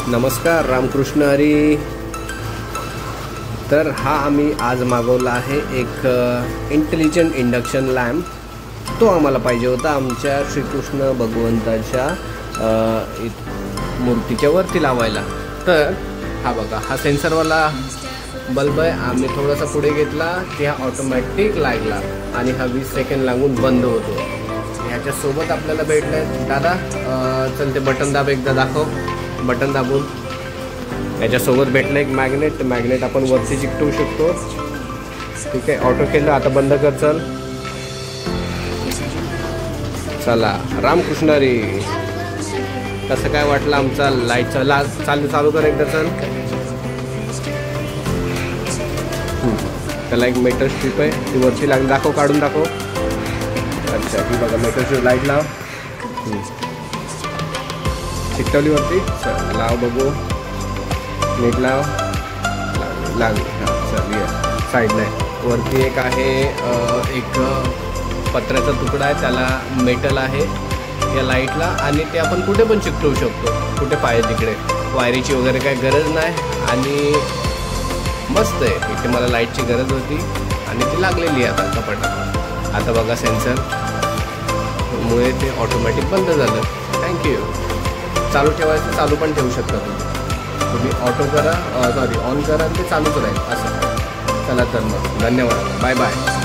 नमस्कार, रामकृष्ण हरी। तर हा आम्ही आज मागवला आहे एक इंटेलिजंट इंडक्शन लॅम्प। तो आम्हाला पाहिजे होता आमच्या श्रीकृष्ण भगवंताच्या मूर्तीच्या वरती लावायला। तर हा बघा, हा सेन्सरवाला बल्ब आहे। आम्ही थोडासा पुढे घेतला की हा ऑटोमॅटिक लागला आणि हा 20 सेकंड लागून बंद होतो। ह्याच्यासोबत आपल्याला भेटलं आहे दादा, चल ते बटन दाब, एकदा दाखव बटन दाबून। याच्यासोबत भेटलं एक मॅग्नेट आपण वरती चिकटवू शकतो। ठीक आहे, ऑटो केलं, आता बंद कर। चल चला, रामकृष्ण हरी। कसं काय वाटलं आमचा लाईटचा चालू कर एकदा। चल, त्याला एक मेटल स्ट्रीप आहे, ती वरती लागली, दाखव, काढून दाखव। अच्छा, ही बघा मेटल स्ट्रीप, लाईट लाव, चिकटवली वरती। लाव बघू, नीट लाव, लागली। हां चल, ये साईडला आहे। वरती एक आहे, एक पत्र्याचा तुकडा आहे, त्याला मेटल आहे या लाईटला, आणि ते आपण कुठे पण चिकटवू शकतो, कुठे पाहिजे तिकडे। वायरीची वगैरे काही गरज नाही आणि मस्त आहे। इथे मला लाईटची गरज होती आणि ती लागलेली आहे आता कपाटात। आता बघा, सेन्सर मुळे ते ऑटोमॅटिक बंद झालं। थँक्यू। चालू ठेवायचं, चालू पण ठेवू शकता तुम्ही ऑटो करा, ऑन करा, ते चालूच राहील असं। चला तर मग, धन्यवाद, बाय बाय।